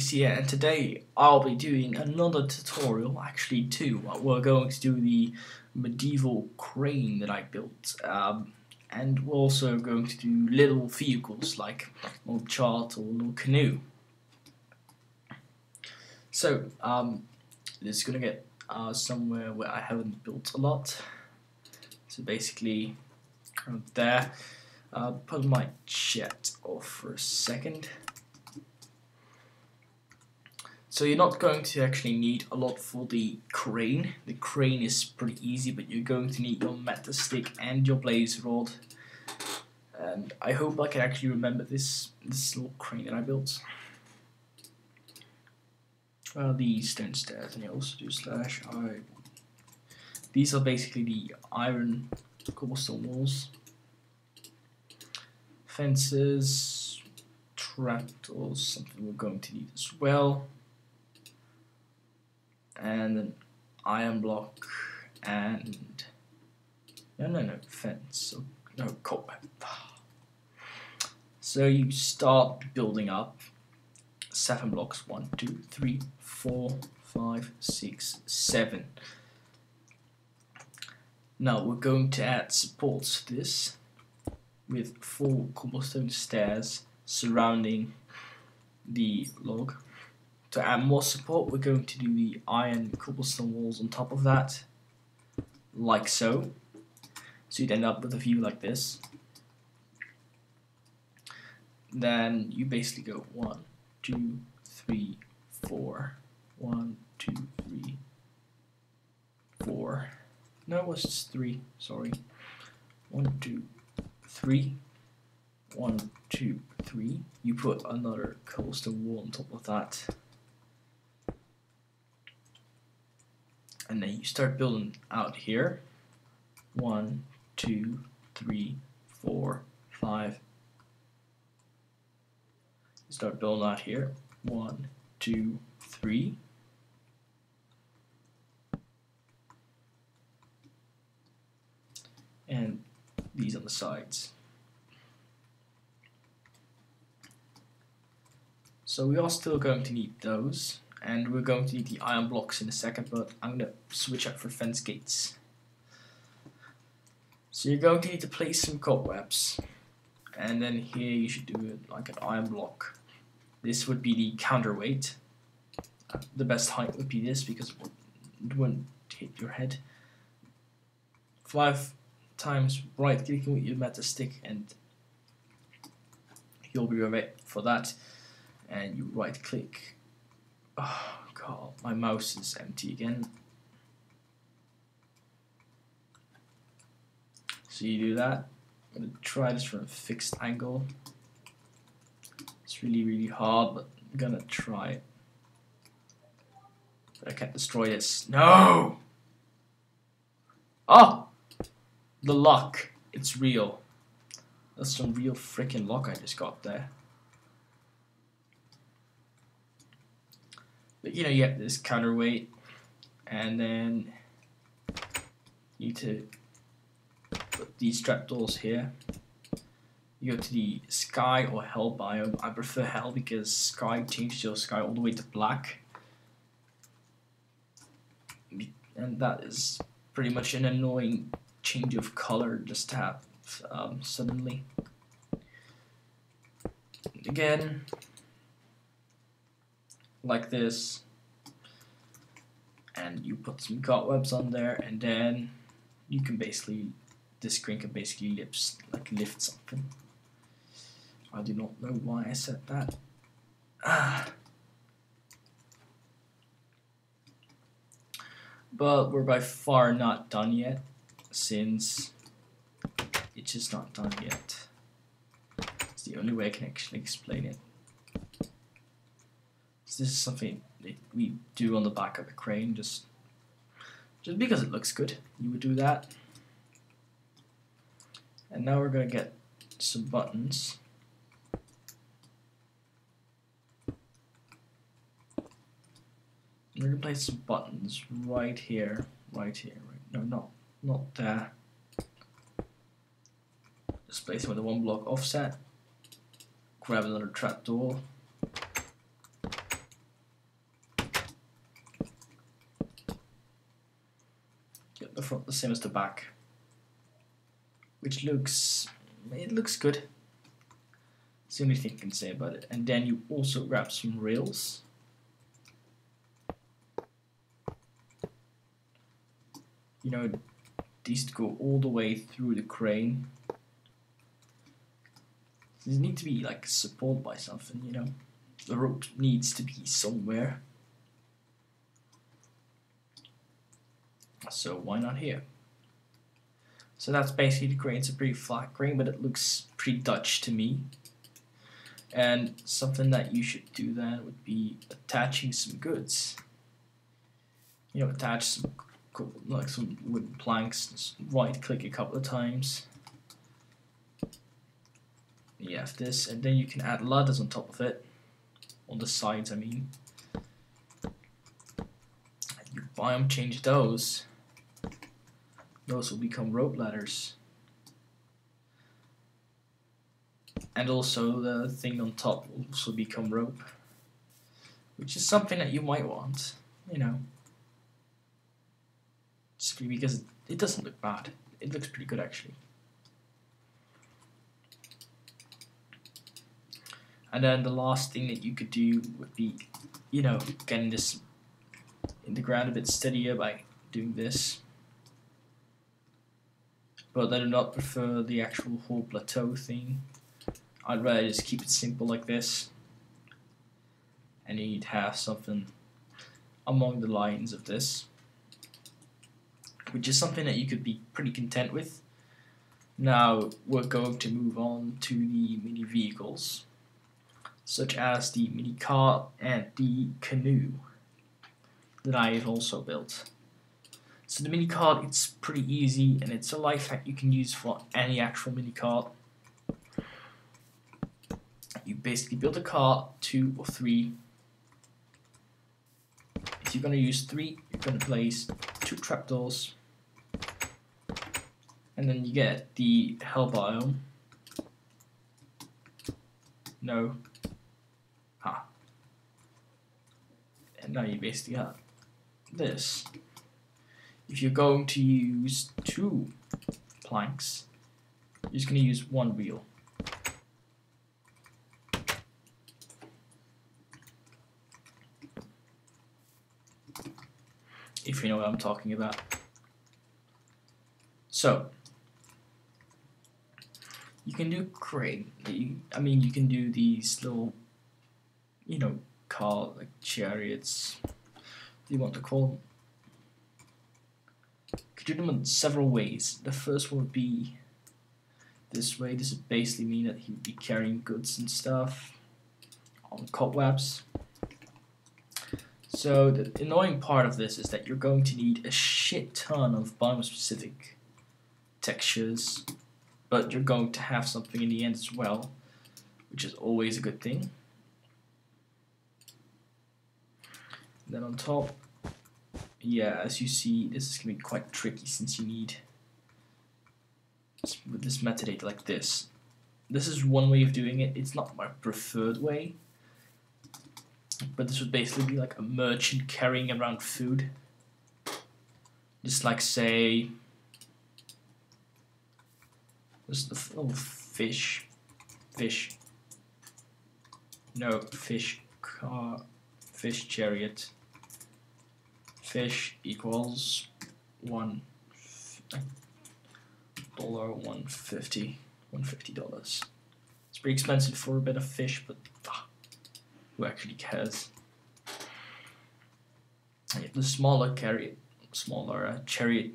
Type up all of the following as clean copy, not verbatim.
DakrCraft here, and today I'll be doing another tutorial, actually two. We're going to do the medieval crane that I built, and we're also going to do little vehicles like a little chart or a little canoe. So, this is going to get somewhere where I haven't built a lot. So basically, there. Put my chat off for a second. So you're not going to actually need a lot for the crane. The crane is pretty easy, but you're going to need your meta stick and your blaze rod. And I hope I can actually remember this little crane that I built. The stone stairs, and you also do /I. These are basically the iron cobblestone walls. Fences, trapdoors, something we're going to need as well. And an iron block and no fence, no cobweb. So you start building up 7 blocks. 1, 2, 3, 4, 5, 6, 7. Now we're going to add supports to this with 4 cobblestone stairs surrounding the log. To add more support, we're going to do the iron cobblestone walls on top of that, like so. So you'd end up with a view like this. Then you basically go 1, 2, 3, 4. 1, 2, 3, 4. No, it was just 3. Sorry. 1, 2, 3. 1, 2, 3. You put another cobblestone wall on top of that. And then you start building out here. 1, 2, 3, 4, 5. You start building out here. 1, 2, 3. And these on the sides. So we are still going to need those. And we're going to need the iron blocks in a second, but I'm going to switch up for fence gates. So you're going to need to place some cobwebs. And then here you should do it like an iron block. This would be the counterweight. The best height would be this because it wouldn't hit your head. 5 times right clicking with your meta stick and you'll be ready for that. And you right click. Oh god, my mouse is empty again. So you do that. I'm going to try this from a fixed angle. It's really hard, but I'm going to try it. But I can't destroy this. No! Oh! The luck. It's real. That's some real freaking luck I just got there. But you know, you have this counterweight, and then you need to put these trapdoors here. You go to the sky or hell biome. I prefer hell because sky changes your sky all the way to black. And that is pretty much an annoying change of color just to have suddenly. Again, like this, and you put some cobwebs on there, and then you can basically, this screen can basically lift something. I do not know why I said that. But we're by far not done yet, since it's just not done yet. It's the only way I can actually explain it. So this is something that we do on the back of the crane, just because it looks good. You would do that. And now we're going to get some buttons. We're going to place some buttons right here. No, not there. Just place them with a 1 block offset. Grab another trapdoor. the front the same as the back, which looks good. It's the only thing I can say about it. And then you also grab some rails. You know, these go all the way through the crane. These need to be like supported by something, you know. The rope needs to be somewhere. So why not here? So that's basically the crane. It's a pretty flat crane, but it looks pretty Dutch to me. And something that you should do then would be attaching some goods. You know, attach some like some wooden planks. Just right click a couple of times. You have this, and then you can add ladders on top of it, on the sides I mean. You buy them, change those. Those will become rope ladders. And also the thing on top will also become rope, which is something that you might want, you know. Simply because it doesn't look bad. It looks pretty good actually. And then the last thing that you could do would be, you know, getting this in the ground a bit steadier by doing this. But I do not prefer the actual whole plateau thing. I'd rather just keep it simple like this. And you'd have something along the lines of this, which is something that you could be pretty content with. Now we're going to move on to the mini vehicles, such as the mini cart and the canoe that I have also built. So the mini cart, it's pretty easy, and it's a life hack you can use for any actual mini cart. You basically build a cart, 2 or 3. If you're going to use 3, you're going to place 2 trapdoors, and then you get the hell biome. No. Ha. And now you basically have this. If you're going to use 2 planks, you're just going to use 1 wheel. If you know what I'm talking about. So you can do crane. I mean, you can do these little, you know, car like chariots. If you want to call them. You could do them in several ways. The first one would be this way. This would basically mean that he would be carrying goods and stuff on cobwebs. So the annoying part of this is that you're going to need a shit ton of biome specific textures, but you're going to have something in the end as well, which is always a good thing. And then on top, yeah, as you see, this is going to be quite tricky since you need with this metadata like this. This is one way of doing it. It's not my preferred way, but this would basically be like a merchant carrying around food. Just like, say, there's the little fish, no, fish car, fish chariot, fish equals $1, $150. It's pretty expensive for a bit of fish, but who actually cares? And you have the smaller chariot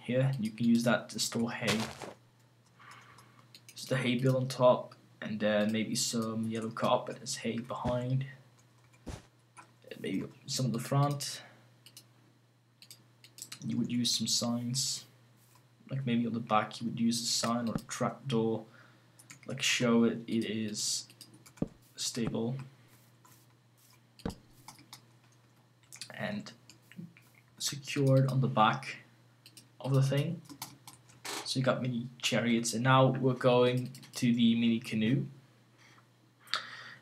here. You can use that to store hay. Just the hay bale on top, and then maybe some yellow carpet as hay behind, and maybe some of the front. You would use some signs, like maybe on the back you would use a sign or a trapdoor, like show it is stable and secured on the back of the thing. So you got mini chariots, and now we're going to the mini canoe.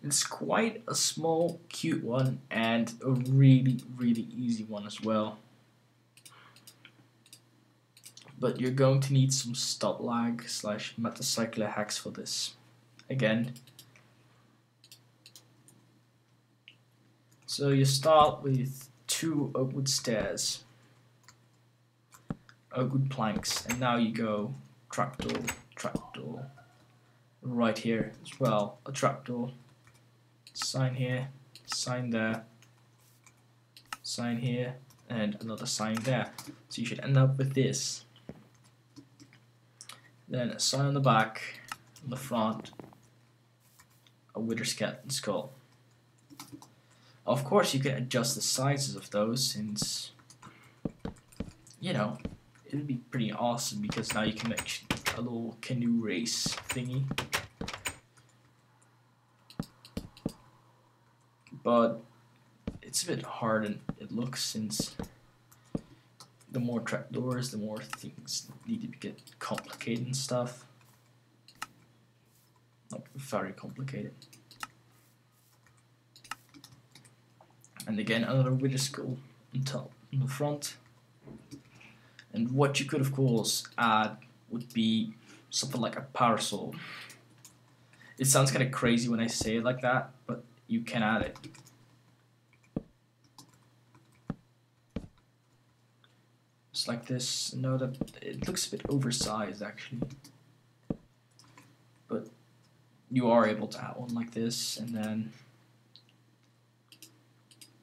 It's quite a small, cute one, and a really, really easy one as well. but you're going to need some stop lag / metacycler hacks for this. Again, so you start with 2 oak wood stairs, oak wood planks, and now you go trapdoor, trapdoor, right here as well, a trapdoor, sign here, sign there, sign here, and another sign there. So you should end up with this. Then a sign on the back, on the front, a wither skeleton skull. Of course you can adjust the sizes of those, since, you know, it would be pretty awesome, because now you can make a little canoe race thingy. But it's a bit hard and it looks, since the more trapdoors, the more things need to get complicated and stuff. Like, very complicated. And again, another wither skull on top, on the front. And what you could, of course, add would be something like a parasol. It sounds kind of crazy when I say it like that, but you can add it. Just like this. No, that it looks a bit oversized actually, but you are able to add one like this, and then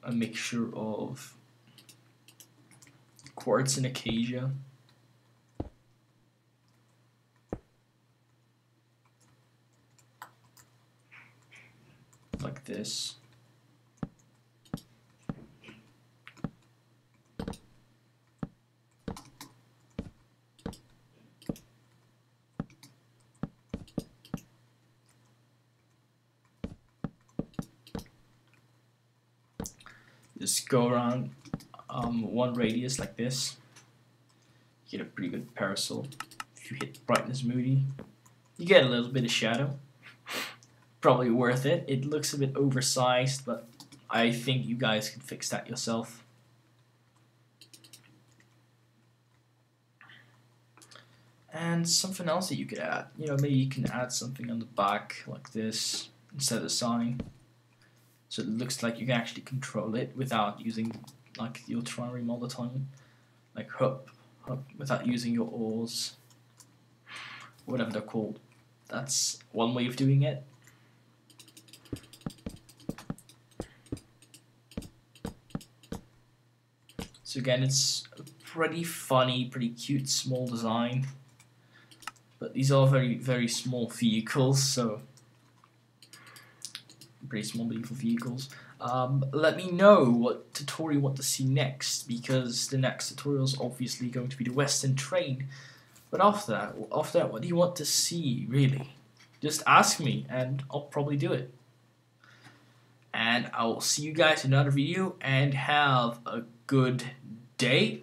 a mixture of quartz and acacia. Like this. Just go around one radius like this. You get a pretty good parasol. If you hit brightness moody, you get a little bit of shadow. Probably worth it. It looks a bit oversized, but I think you guys can fix that yourself. And something else that you could add. You know, maybe you can add something on the back like this instead of a sign. So it looks like you can actually control it without using like your trireme all the time. Like hop, hop, without using your oars. Whatever they're called. That's one way of doing it. So again, it's a pretty funny, pretty cute, small design. But these are very, very small vehicles, so pretty small, beautiful vehicles. Let me know what tutorial you want to see next, because the next tutorial is obviously going to be the Western train. But after that, what do you want to see, really? Just ask me, and I'll probably do it. And I will see you guys in another video, and have a good day.